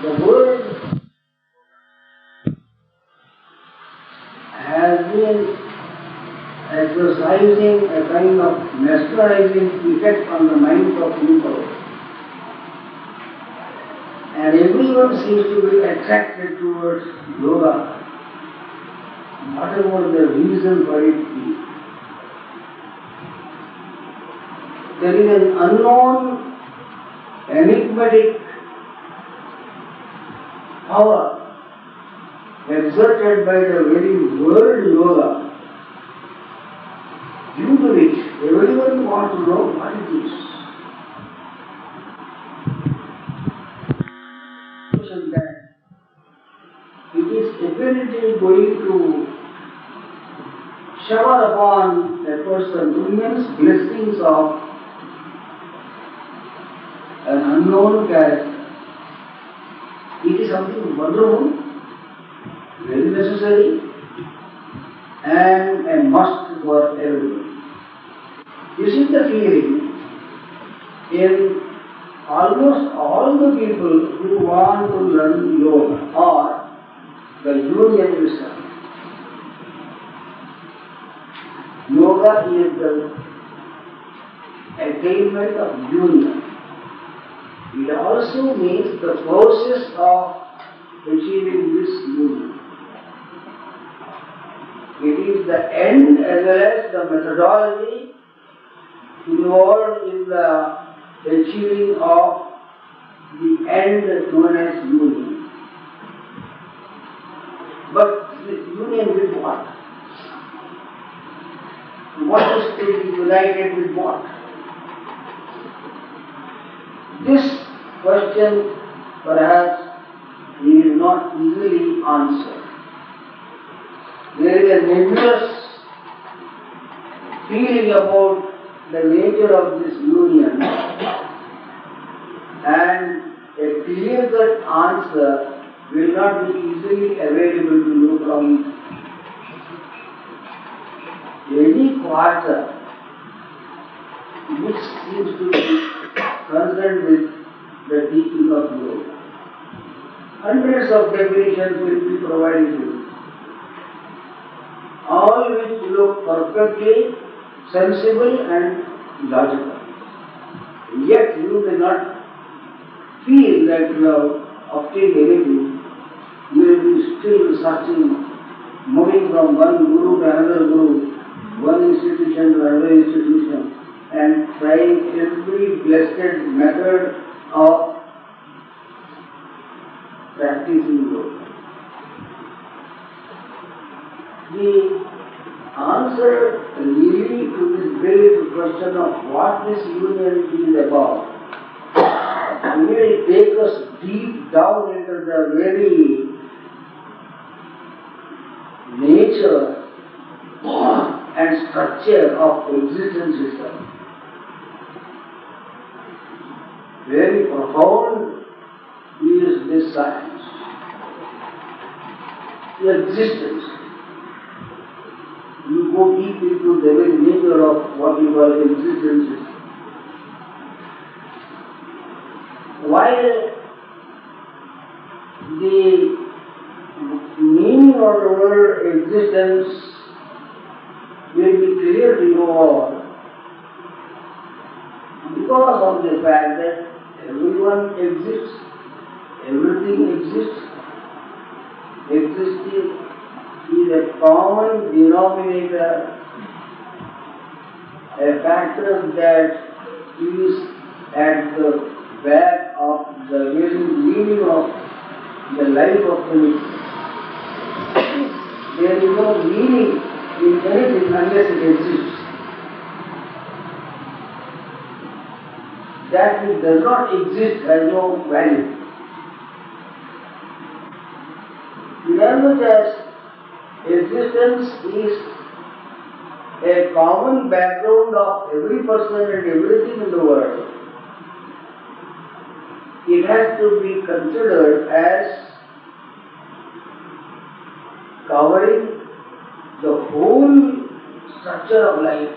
The world has been exercising a kind of mesmerizing effect on the minds of people. And everyone seems to be attracted towards yoga, whatever the reason for it is. There is an unknown, enigmatic power exerted by the very word yoga, due to which everyone wants to know what it is. That it is definitely going to shower upon a person immense blessings of an unknown character. It is something wonderful, very necessary, and a must for everyone. This is the feeling in almost all the people who want to learn yoga or the union wisdom. Yoga is the attainment of union. It also means the process of achieving this union. It is the end as well as the methodology involved in the achieving of the end known as union. But union with what? What is to be united with what? This question perhaps we will not easily answer. There is a nebulous feeling about the nature of this union, and a clear-cut answer will not be easily available to you from any quarter which seems to be concerned with the teaching of yoga. Hundreds of definitions will be provided to you, all which look perfectly sensible and logical. Yet you may not feel that you have obtained anything. You will be still searching, moving from one guru to another guru, one institution to another institution, and trying every blessed method of practicing yoga. The answer really to this great question of what this union is about will take us deep down into the very nature and structure of existence itself. Very profound is this science. The existence. You go deep into the very nature of what you call existence. While the meaning of the word existence will be clear to you all, because of the fact that everyone exists, everything exists. Existing is a common denominator, a factor that is at the back of the very meaning of the life of anything. There is no meaning in anything unless it exists. That which does not exist has no value. Inasmuch as existence is a common background of every person and everything in the world, it has to be considered as covering the whole structure of life.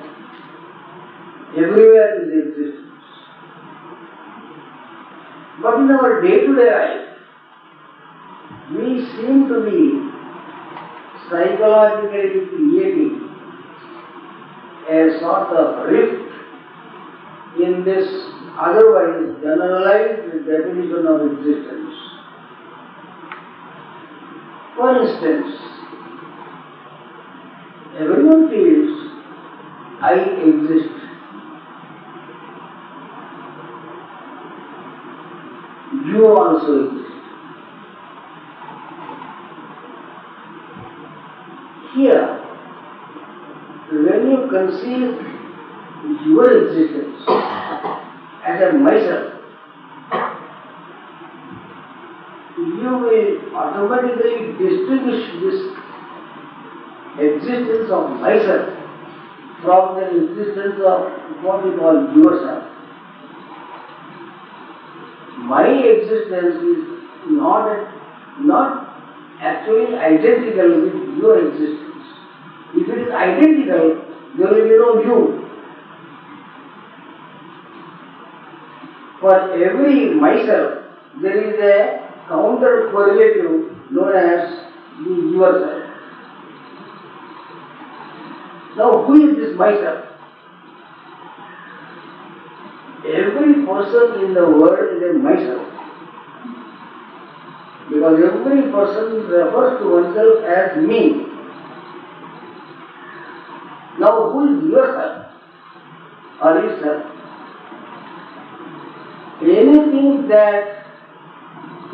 Everywhere is existence. But in our day-to-day life, we seem to be psychologically creating a sort of rift in this otherwise generalized definition of existence. For instance, everyone feels I exist. You also exist. Here, when you conceive your existence as a myself, you will automatically distinguish this existence of myself from the existence of what we call yourself. My existence is not actually identical with your existence. If it is identical, there will be no you. For every myself, there is a counter correlative known as the yourself. Now, who is this myself? Every person in the world is a myself. Because every person refers to oneself as me. Now, who is yourself or yourself? Anything that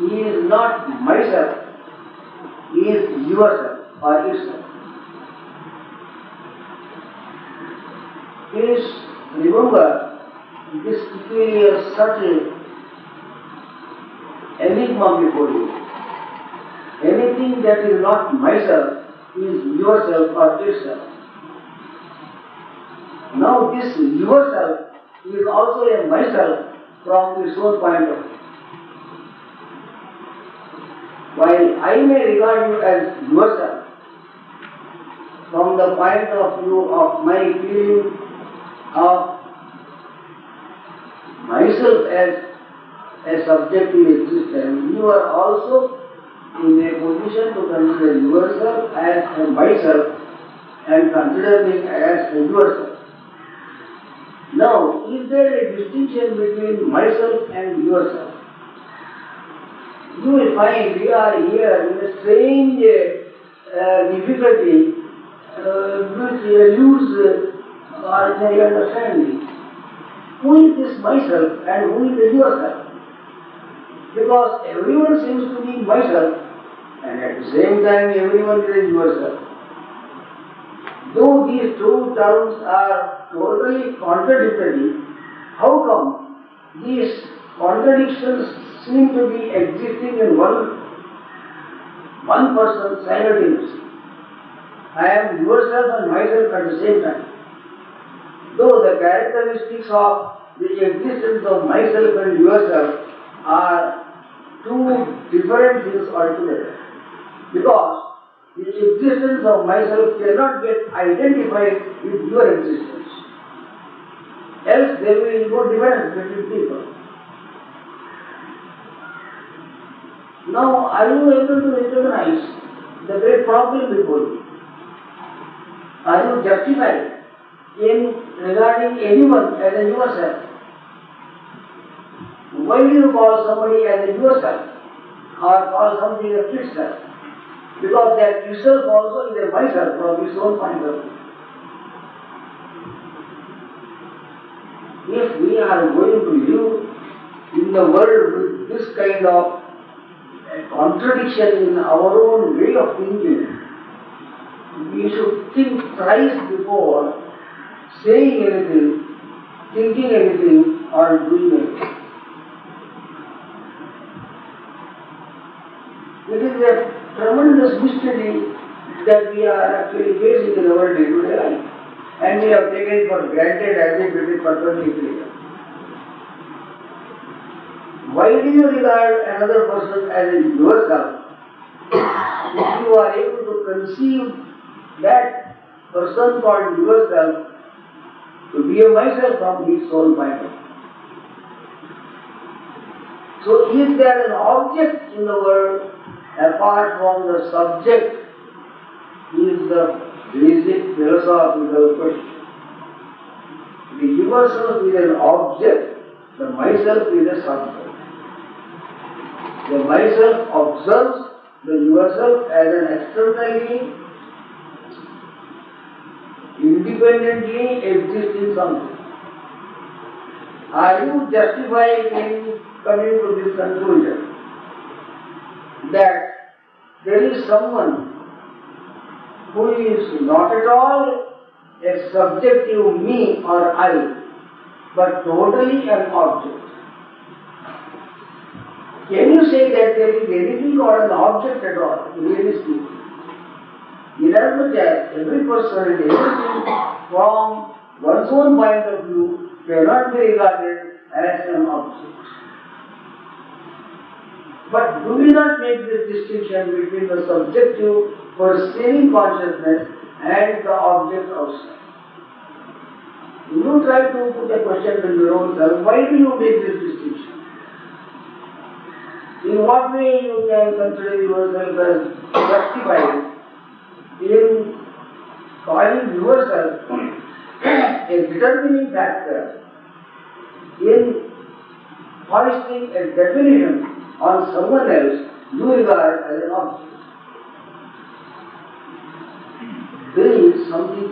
is not myself is yourself or yourself. Please remember this peculiar subtle enigma before you. Anything that is not myself is yourself or yourself. Now this yourself is also a myself from its own point of view. While I may regard you as yourself from the point of view of my feeling of myself as a subjective existence, you are also in a position to consider yourself as a myself and consider me as a yourself. Now, is there a distinction between myself and yourself? You will find we are here in a strange difficulty which eludes ordinary understanding. Who is this myself and who is the yourself? Because everyone seems to be myself and at the same time everyone is yourself. Though these two terms are totally contradictory, how come these contradictions seem to be existing in one person simultaneously? I am yourself and myself at the same time. Though the characteristics of the existence of myself and yourself are two different things altogether. Because the existence of myself cannot get identified with your existence. Else there will be no difference between people. Now, are you able to recognize the great problem before you? Are you justified in regarding anyone as a yourself? Why do you call somebody as a yourself or call something a itself? Because that itself also is a myself from its own point of view. If we are going to live in the world with this kind of contradiction in our own way of thinking, we should think thrice before saying anything, thinking anything, or doing anything. It is a tremendous mystery that we are actually facing in our day-to-day life, and we have taken it for granted as if it is perfectly clear. Why do you regard another person as a yourself if you are able to conceive that person called yourself to be a myself from his own point of view? So is there an object in the world apart from the subject, is the basic philosophical question. The yourself is an object, the myself is a subject. The myself observes the yourself as an externally, independently existing something. Are you justified in coming to this conclusion that there is someone who is not at all a subjective me or I, but totally an object? Can you say that there is anything called an object at all, really speaking? Inasmuch as every person and everything from one's own point of view cannot be regarded as an object. But do we not make this distinction between the subjective perceiving consciousness and the object outside? You try to put a question to your own self, why do you make this distinction? In what way you can consider yourself as justified in calling yourself a determining factor in hoisting a definition on someone else you regard as an object? There is something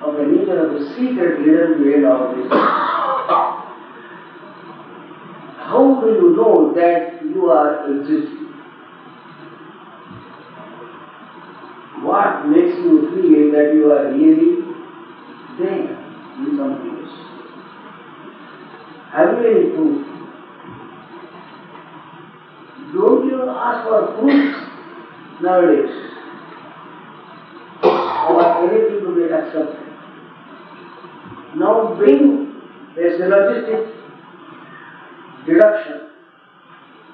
of the nature of a secret hidden behind all this. How do you know that you are existing? What makes you feel that you are really there in some place? Have you any proof? Don't you ask for proofs nowadays or anything to be accepted? Now bring a syllogistic deduction,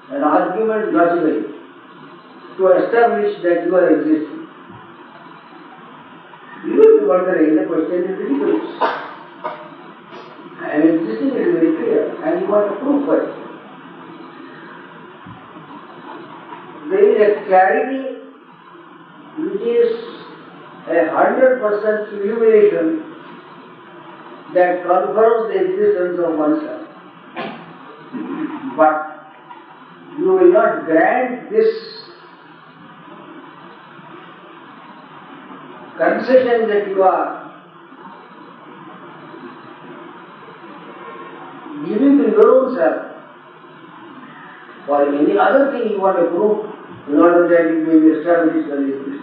an argument logically, to establish that you are existing. You will be wondering, the question is ridiculous. I am existing, it is very clear, and you want a proof for it. There is a clarity which is 100% illumination that confirms the existence of oneself. But you will not grant this concession that you are giving to your own self for any other thing you want to prove in order that it may be established as existence.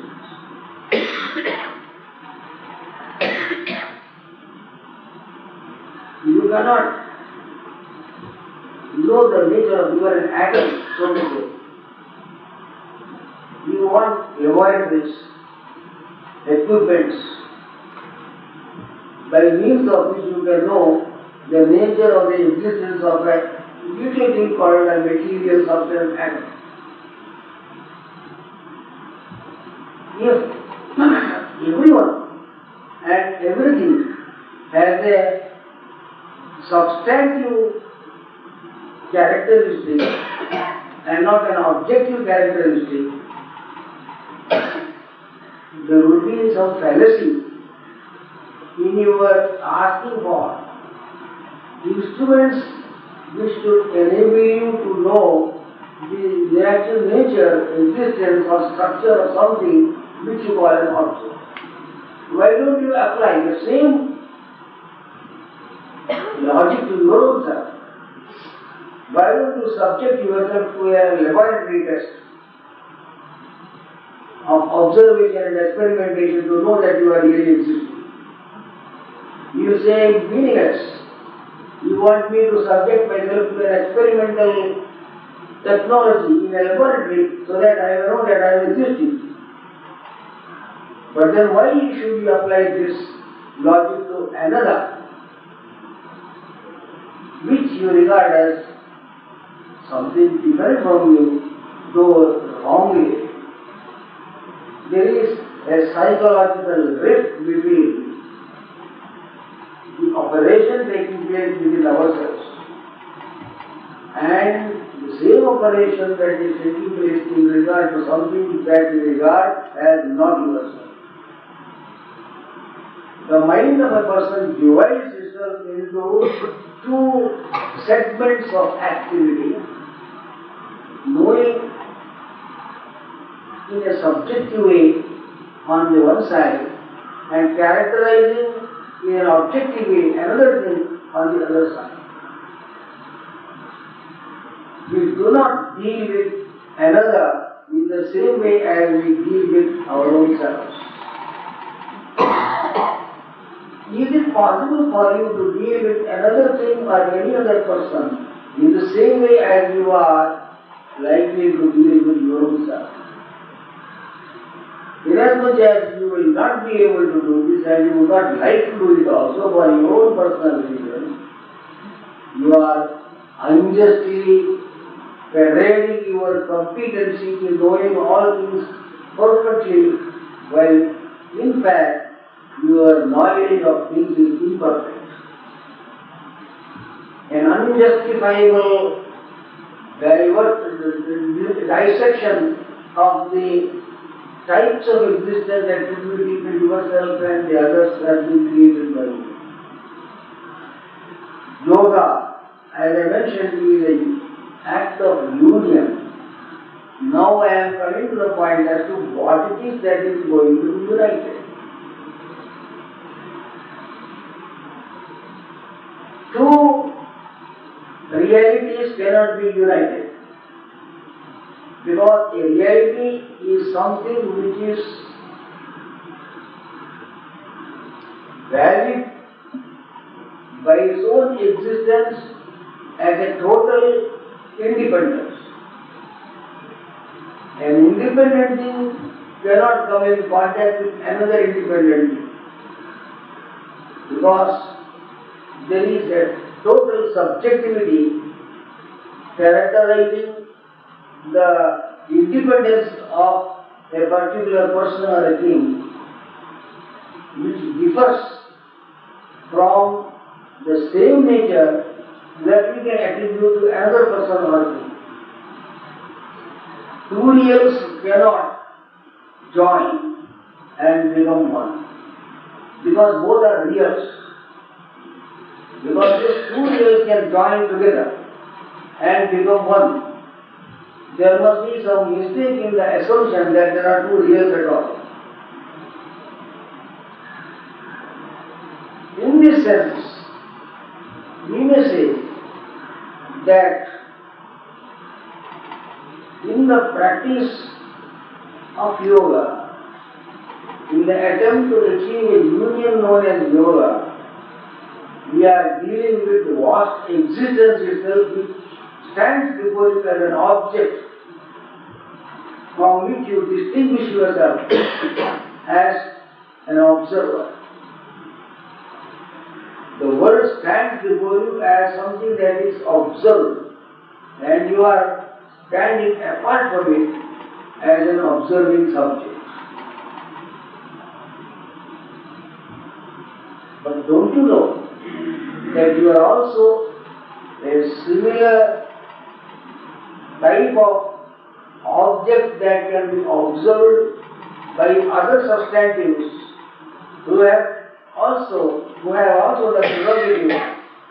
You cannot know the nature of your atom, so to say. You want laboratories, equipments, by means of which you can know the nature of the existence of a little thing called a material substance atom. If everyone and everything has a substantive characteristic and not an objective characteristic, there would be some fallacy in your asking for instruments which should enable you to know the actual nature, existence or structure of something which you call an object. Why don't you apply the same logic to your own self? Why don't you subject yourself to a laboratory test of observation and experimentation to know that you are really existing? You say meaningless. You want me to subject myself to an experimental technology in a laboratory so that I know that I am existing. But then why should you apply this logic to another which you regard as something different from you, though wrongly? There is a psychological rift between the operation taking place within ourselves and the same operation that is taking place in regard to something that you regard as not yourself. The mind of a person divides itself into two segments of activity, knowing in a subjective way on the one side and characterizing in an objective way another thing on the other side. We do not deal with another in the same way as we deal with our own selves. Is it possible for you to deal with another thing or any other person in the same way as you are likely to deal with your own self? Inasmuch as you will not be able to do this and you would not like to do it also for your own personal reasons, you are unjustly parading your competency in knowing all things perfectly, while in fact your knowledge of things is imperfect. An unjustifiable dissection of the types of existence attributed to yourself and the others has been created by you. Yoga, as I mentioned, is an act of union. Now I am coming to the point as to what it is that is going to be united. Two realities cannot be united, because a reality is something which is valid by its own existence as a total independence. An independent thing cannot come in contact with another independent thing, because there is a total subjectivity characterizing the independence of a particular person or a thing, which differs from the same nature that we can attribute to another person or thing. Two reals cannot join and become one, because both are reals. Because these two reals can join together and become one, there must be some mistake in the assumption that there are two reals at all. In this sense, we may say that in the practice of yoga, in the attempt to achieve a union known as yoga, we are dealing with the vast existence itself, which stands before you as an object from which you distinguish yourself as an observer. The world stands before you as something that is observed, and you are standing apart from it as an observing subject. But don't you know that you are also a similar type of object that can be observed by other substantives who have also the prerogative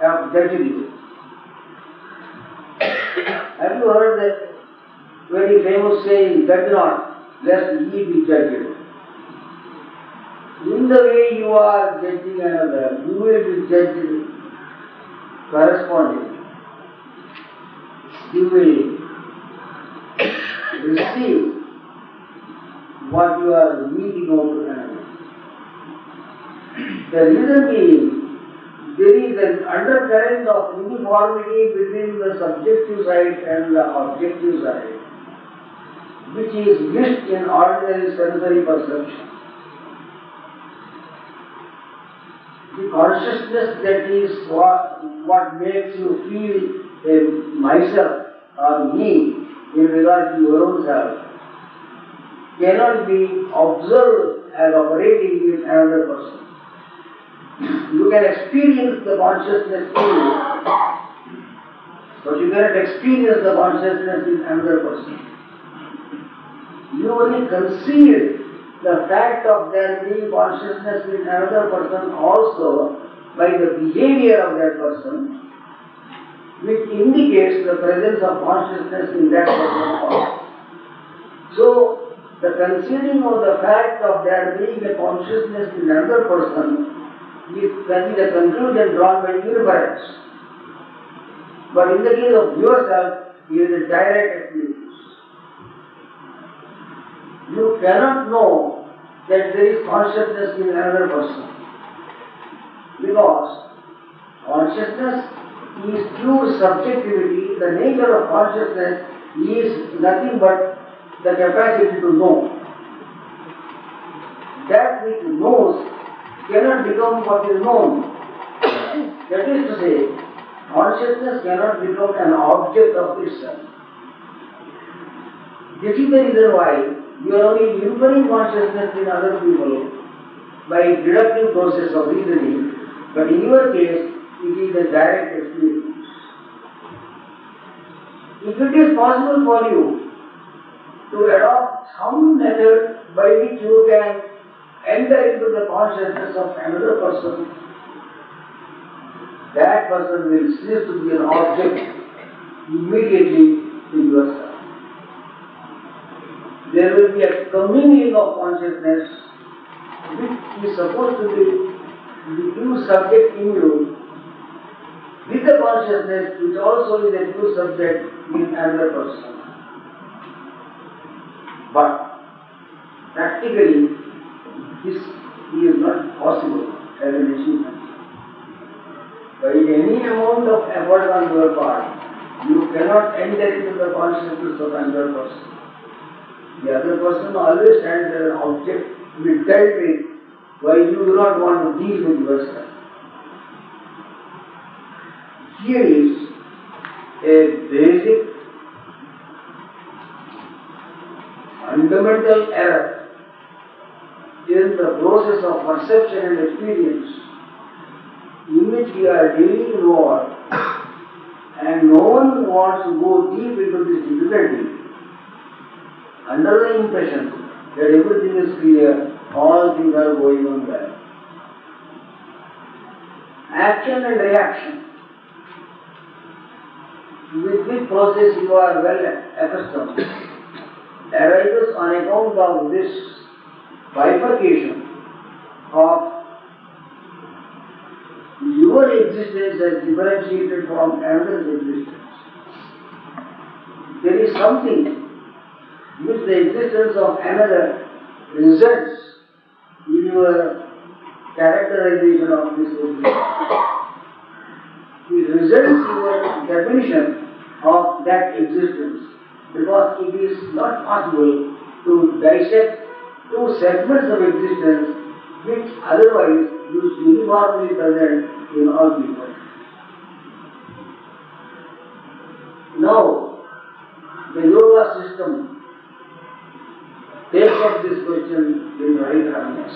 of judging you. Have you heard that very famous saying, "Judge not, lest ye be judged"? In the way you are judging another, you will be judged correspondingly. You will receive what you are meeting out to another. The reason being, there is an undercurrent of uniformity between the subjective side and the objective side, which is missed in ordinary sensory perception. The consciousness that is what makes you feel a myself or me in regard to your own self cannot be observed as operating with another person. You can experience the consciousness in but you cannot experience the consciousness in another person. You only conceive the fact of there being consciousness in another person also by the behavior of that person, which indicates the presence of consciousness in that person also. So, the conceiving of the fact of there being a consciousness in another person is a conclusion drawn by inference. But in the case of yourself, it is a direct experience. You cannot know that there is consciousness in another person, because consciousness is pure subjectivity. The nature of consciousness is nothing but the capacity to know. That which knows cannot become what is known. That is to say, consciousness cannot become an object of itself. This is the reason why you are only inferring consciousness in other people by deductive process of reasoning, but in your case, it is a direct experience. If it is possible for you to adopt some method by which you can enter into the consciousness of another person, that person will cease to be an object immediately to yourself. There will be a commingling of consciousness which is supposed to be the true subject in you with the consciousness which also is a true subject in another person. But practically this is not possible as an achievement. By any amount of effort on your part, you cannot enter into the consciousness of another person. The other person always stands as an object to be dealt with, while you do not want to deal with yourself. Here is a basic fundamental error in the process of perception and experience in which we are daily involved, and no one wants to go deep into this difficulty under the impression that everything is clear, all things are going on well. Action and reaction, with which process you are well accustomed, arises on account of this bifurcation of your existence as differentiated from another's existence. There is something which the existence of another results in your characterization of this existence. It results in your definition of that existence, because it is not possible to dissect two segments of existence which otherwise is uniformly present in all people. Now, the yoga system takes up this question in right harness.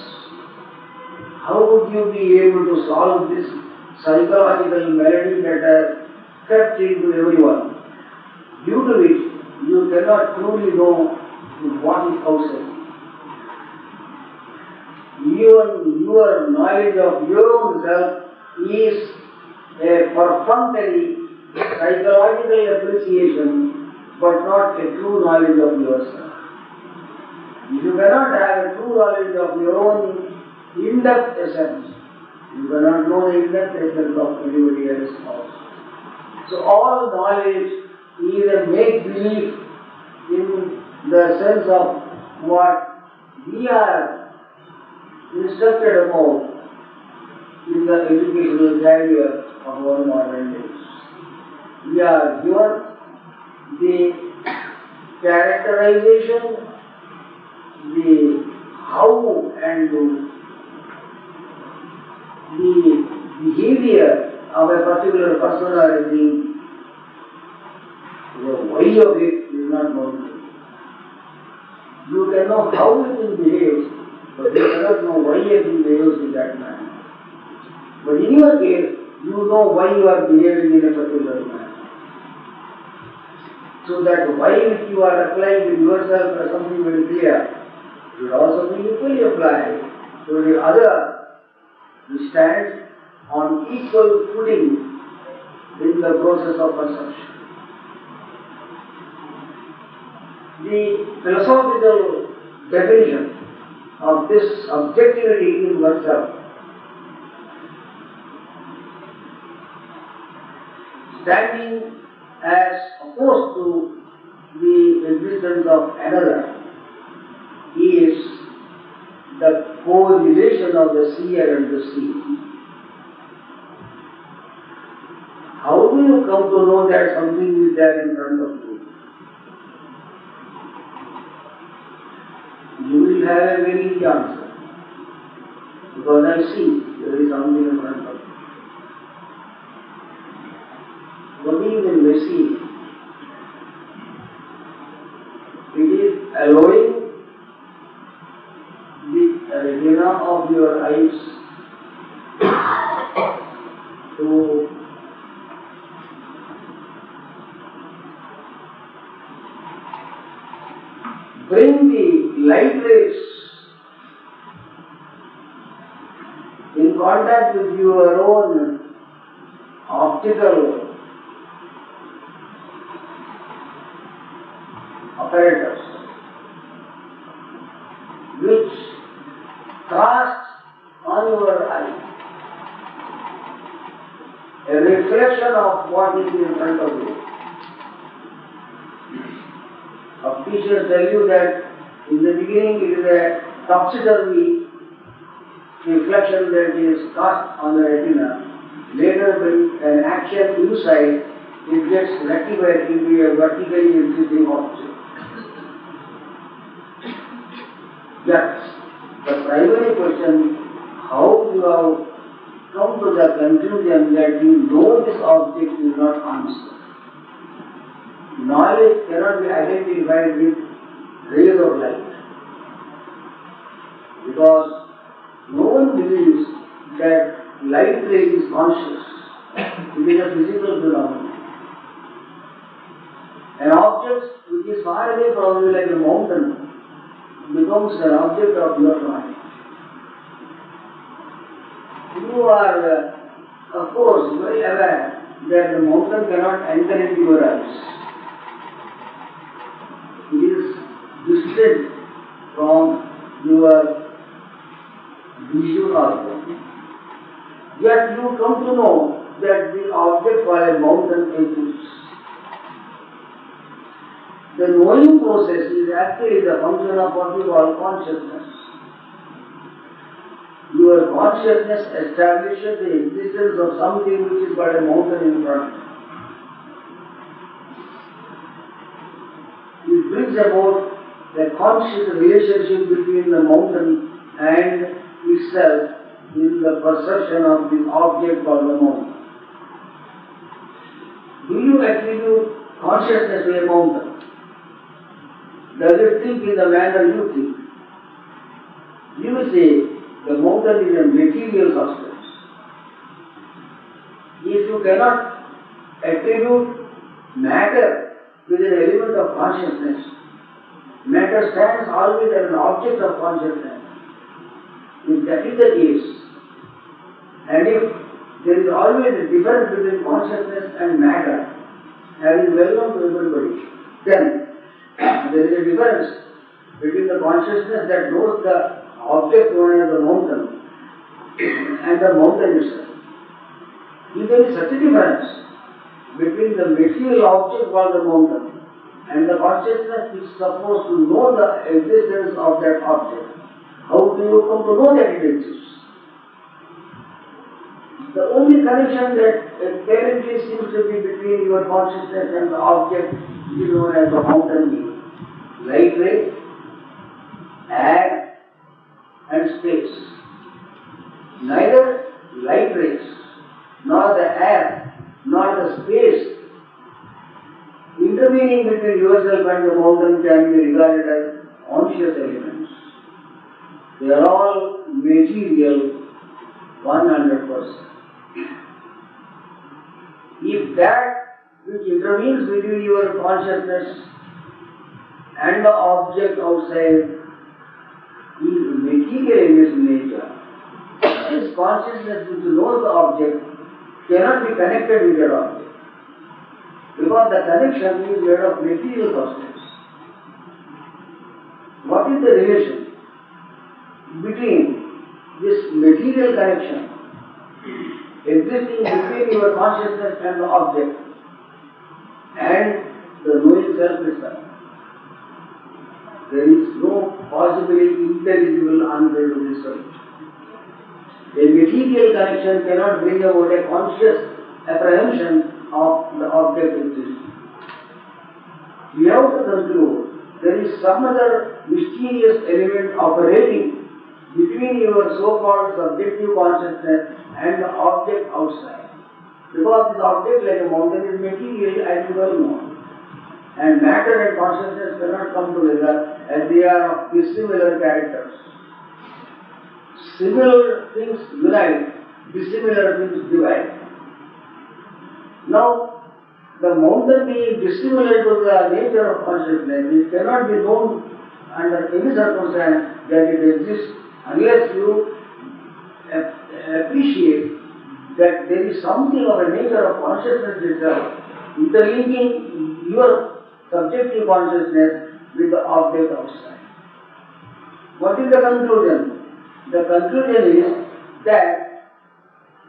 How would you be able to solve this psychological malady that has crept into everyone, due to which you cannot truly know what is outside? Even your knowledge of your own self is a perfunctory psychological appreciation, but not a true knowledge of yourself. If you cannot have a true knowledge of your own in-depth essence, you cannot know the in-depth essence of anybody else also. So all knowledge is a make-believe in the sense of what we are instructed about in the educational career of our modern days. We are given the characterization, the how and the behavior of a particular person or a thing. The why of it is not known. You can know how a thing behaves, but you cannot know why a thing behaves in that manner. But in your case, you know why you are behaving in a particular manner. So that why which you are applying to yourself as something very clear, should also be equally applied to the other who stands on equal footing in the process of perception. The philosophical definition of this objectivity in oneself, standing as opposed to the existence of another, is the co-relation of the seer and the seen. How do you come to know that something is there in front of you? You will have a very easy answer. Because I see there is something in front of you. What do you mean by see? It is allowing the retina of your eyes to bring the light rays in contact with your own optical apparatus, which casts on your eye a reflection of what is in front of you. Teachers tell you that in the beginning it is a topsy-turvy reflection that is cast on the retina. Later, when an action inside, it gets rectified into a vertically existing object. That's the primary question, how you have come to the conclusion that you know this object is not answer. Knowledge cannot be identified with rays of light, because no one believes that light ray is conscious. It is a physical phenomenon. An object which is far away from you like a mountain becomes an object of your mind. You are, of course, very aware that the mountain cannot enter into your eyes. It is distant from your visual organ. Yet you come to know that the object called a mountain exists. The knowing process is actually the function of what we call consciousness. Your consciousness establishes the existence of something which is called a mountain in front. It brings about the conscious relationship between the mountain and itself in the perception of the object called the mountain. Do you attribute consciousness to a mountain? Does it think in the manner you think? You will say the mountain is a material substance. If you cannot attribute matter with an element of consciousness, matter stands always as an object of consciousness. If that is the case, and if there is always a difference between consciousness and matter, as is well known to everybody, then there is a difference between the consciousness that knows the object known as the mountain and the mountain itself. If there is such a difference between the material object called the mountain and the consciousness which is supposed to know the existence of that object, how do you come to know that it exists? The only connection that apparently seems to be between your consciousness and the object is known as the mountain. Light ray, air and space. Neither light rays, nor the air, nor the space intervening between yourself and the mountain can be regarded as conscious elements. They are all material 100%. If that which intervenes between your consciousness and the object outside is material in its nature. This consciousness which knows the object cannot be connected with that object, because the connection is made of material substance. What is the relation between this material connection existing between your consciousness and the object and the knowing self itself? There is no possibly intelligible answer to this question. A material connection cannot bring about a conscious apprehension of the object existing. We have to conclude there is some other mysterious element operating between your so-called subjective consciousness and the object outside. Because this object, like a mountain, is material, as you well know. And matter and consciousness cannot come together as they are of dissimilar characters. Similar things unite, dissimilar things divide. Now, the mountain being dissimilar to the nature of consciousness, it cannot be known under any circumstance that it exists unless you appreciate that there is something of a nature of consciousness itself interlinking your subjective consciousness with the object outside. What is the conclusion? The conclusion is that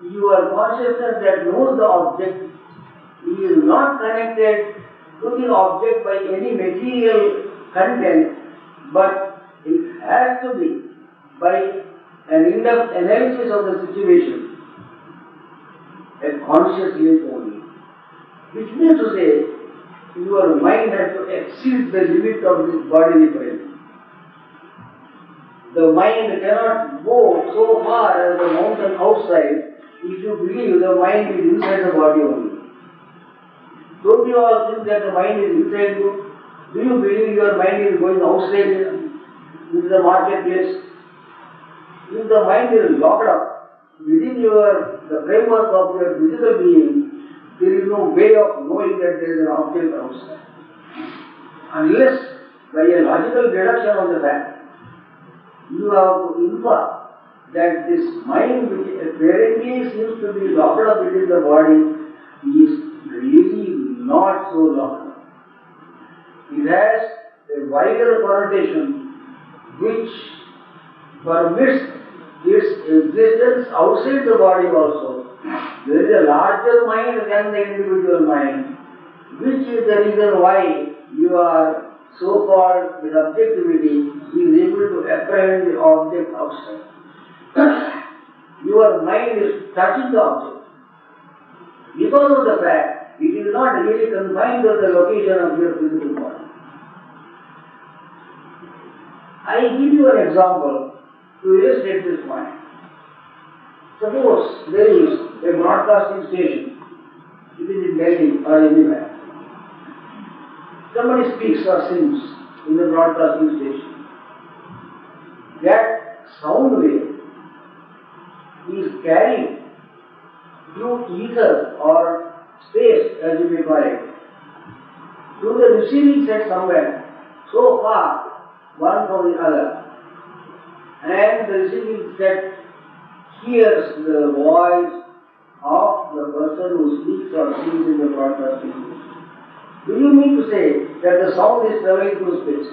your consciousness that knows the object is not connected to the object by any material content, but it has to be by an in-depth analysis of the situation, a conscious link only. Which means to say, your mind has to exceed the limit of this bodily frame. The mind cannot go so far as the mountain outside if you believe the mind is inside the body only. Don't you all think that the mind is inside you? Do you believe your mind is going outside into the marketplace? If the mind is locked up within the framework of your physical being, there is no way of knowing that there is an object outside. Unless by a logical deduction of the fact, you have to infer that this mind which apparently seems to be locked up within the body is really not so locked up. It has a wider connotation which permits its existence outside the body also. There is a larger mind than the individual mind, which is the reason why you are so-called with objectivity is able to apprehend the object outside. Your mind is touching the object. Because of the fact, it is not really confined to the location of your physical body. I give you an example to illustrate this point. Suppose there is a broadcasting station, it is in Delhi or anywhere. Somebody speaks or sings in the broadcasting station. That sound wave is carried through ether or space, as you may call it, to the receiving set somewhere, so far one from the other. And the receiving set hears the voice of the person who speaks or sings in the broadcasting station. Do you mean to say that the sound is traveling through space?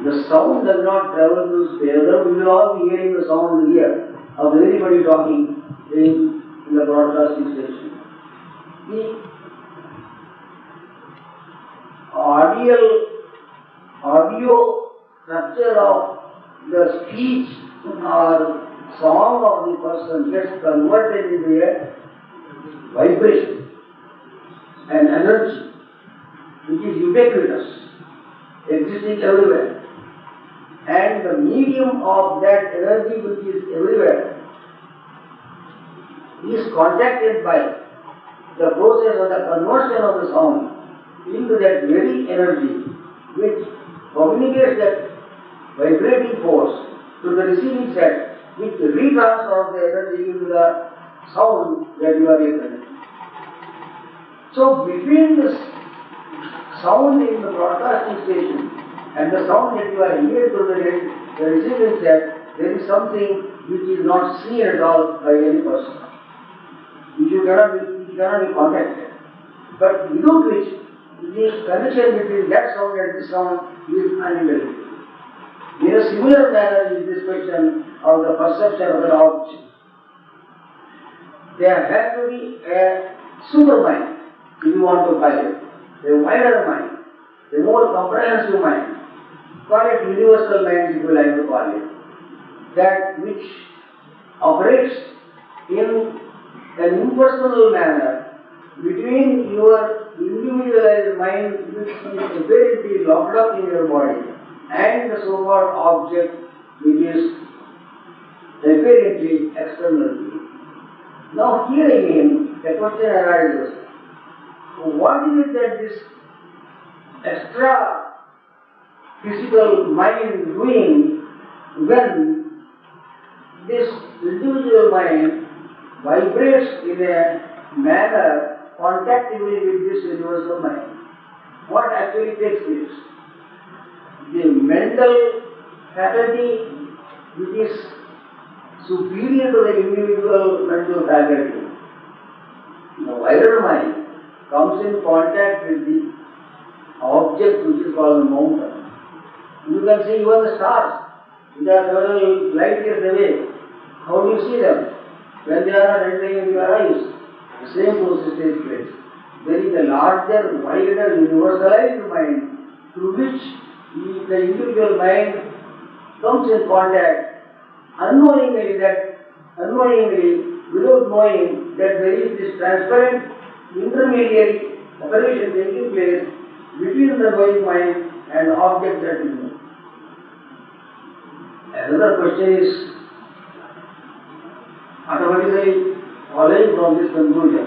The sound does not travel through space. We will all be hearing the sound here of anybody talking in the broadcasting station. The audio structure of the speech or song of the person gets converted into a vibration, an energy which is ubiquitous, existing everywhere. And the medium of that energy which is everywhere is contacted by the process of the conversion of the sound into that very energy which communicates that vibrating force to the receiving set, which retransfers the energy into the sound that you are listening. So between the sound in the broadcasting station and the sound that you are hearing from the receiving set, there is something which is not seen at all by any person, which cannot be contacted. But without which the connection between that sound and this sound is unintelligible. In a similar manner is this question of the perception of an object. There has to be a super mind, if you want to call it, a wider mind, a more comprehensive mind. Call it universal mind if you like to call it. That which operates in an impersonal manner between your individualized mind, which is apparently locked up in your body, and the so-called object which is apparently external to you. Now here again, the question arises, what is it that this extra physical mind doing when this individual mind vibrates in a manner contactively with this universal mind? What actually takes place? The mental faculty which is superior to the individual mental faculty, the wider mind, comes in contact with the object which is called the mountain. You can see even the stars, they are several light years away. How do you see them? When they are not entering into your eyes, the same process takes place. There is a larger, wider, universalized mind through which the individual mind comes in contact unknowingly, without knowing that there is this transparent intermediary operation taking place between the knowing mind and the object that is known. Another question is automatically following from this conclusion.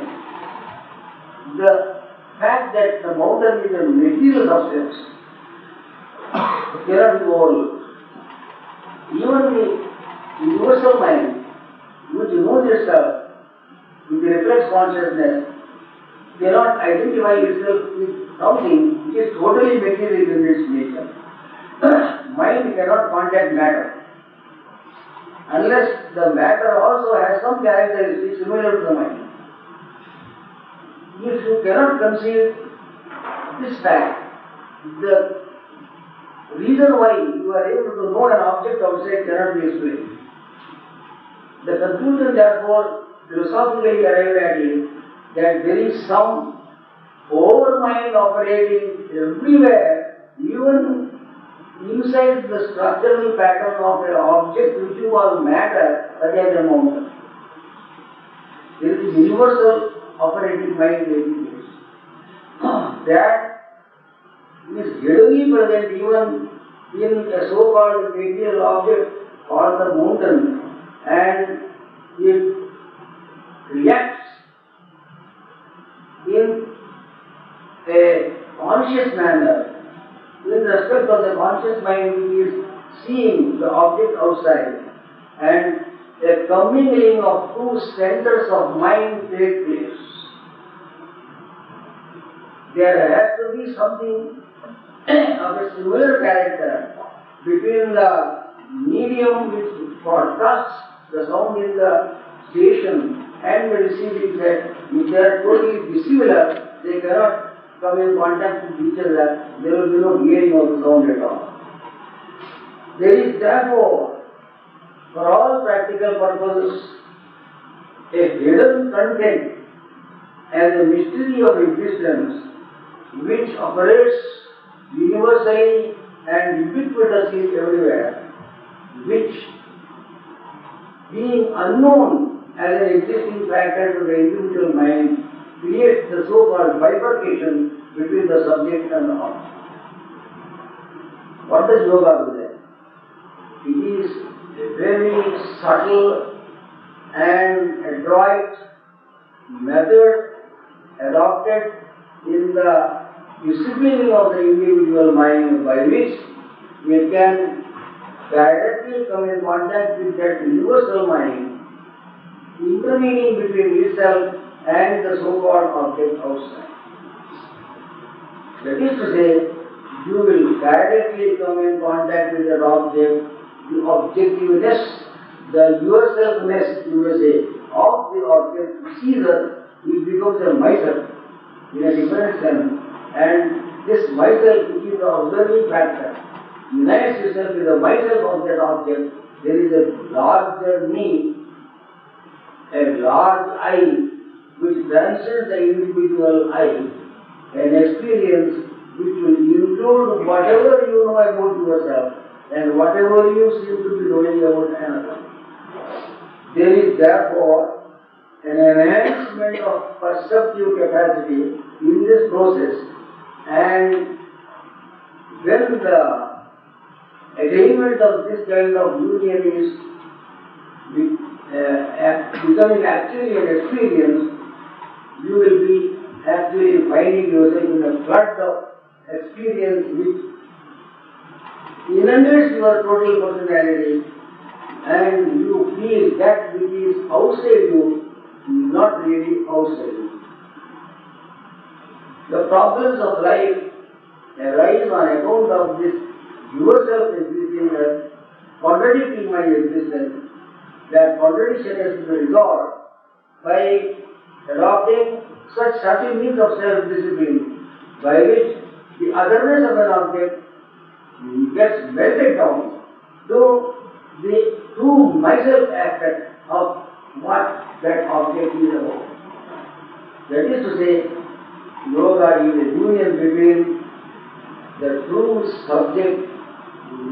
The fact that the mountain is a material substance cannot be overlooked. Even the universal mind, which knows itself with the reflex consciousness, cannot identify itself with something which is totally material in its nature. Mind cannot contact matter unless the matter also has some characteristics similar to the mind. If you cannot conceive this fact, the reason why you are able to know an object outside cannot be explained. The conclusion, therefore, philosophically arrived at is that there is some overmind operating everywhere, even inside the structural pattern of an object which you call matter, such as a mountain. There is universal operating mind taking place. That is readily present even in a so-called material object called the mountain, and it reacts in a conscious manner in respect of the conscious mind which is seeing the object outside, and a commingling of two centers of mind take place. There has to be something of a similar character between the medium which broadcasts the sound in the station and the receiving set. If they are totally dissimilar, they cannot come in contact with each other. There will be no hearing of the sound at all. There is therefore, for all practical purposes, a hidden content as a mystery of existence which operates universally and ubiquitously everywhere, which, being unknown as an existing factor to the individual mind, creates the so-called bifurcation between the subject and the object. What does yoga do then? It is a very subtle and adroit method adopted in the disciplining of the individual mind, by which we can directly come in contact with that universal mind, intervening between itself and the so-called object outside. That is to say, you will directly come in contact with that object, the objectiveness, the yourselfness, you may say, of the object, seer, it becomes a myself in a different sense. And this myself, which is the observing factor, unites itself with the myself of that object. There is a larger me, a large I, which transcends the individual I, an experience which will include whatever you know about yourself and whatever you seem to be knowing about another. There is therefore an enhancement of perceptive capacity in this process, and when the attainment of this kind of union is becoming actually an experience, you will be actually finding yourself in a flood of experience which inundates your total personality, and you feel that which is outside you is not really outside you. The problems of life arise on account of this yourself existing as contradicting my existence. That contradiction has to be resolved by adopting such subtle means of self-discipline by which the otherness of an object gets melted down to the true myself aspect of what that object is about. That is to say, yoga is a union between the true subject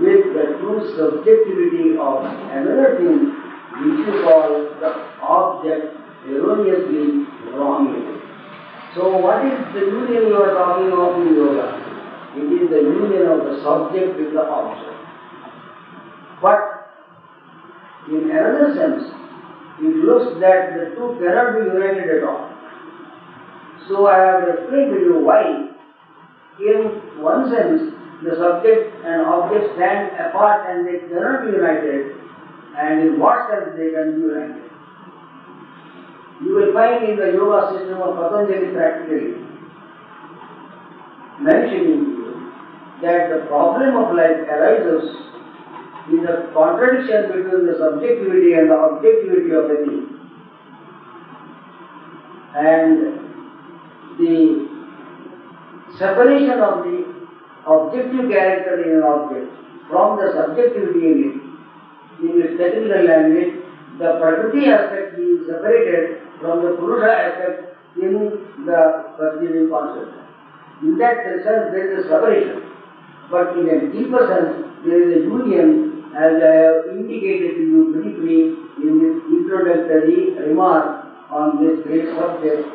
with the true subjectivity of another thing which you call the object erroneously, wrongly. So what is the union you are talking of in yoga? It is the union of the subject with the object. But in another sense, it looks that the two cannot be united at all. So I have explained to you why. In one sense, the subject and object stand apart and they cannot be united, and in what sense they can be united. You will find in the yoga system of Patanjali practically mentioning to you that the problem of life arises in the contradiction between the subjectivity and the objectivity of a thing. And the separation of the objective character in an object from the subjectivity in it. In its technical language, the Prakriti aspect being separated from the Purusha aspect in the perceiving concept. In that sense, there is a separation. But in a deeper sense, there is a union, as I have indicated to you briefly in this introductory remark on this great subject,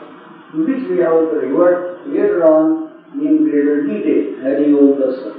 to which we have to revert later on in greater detail. Hari Om Tat Sat.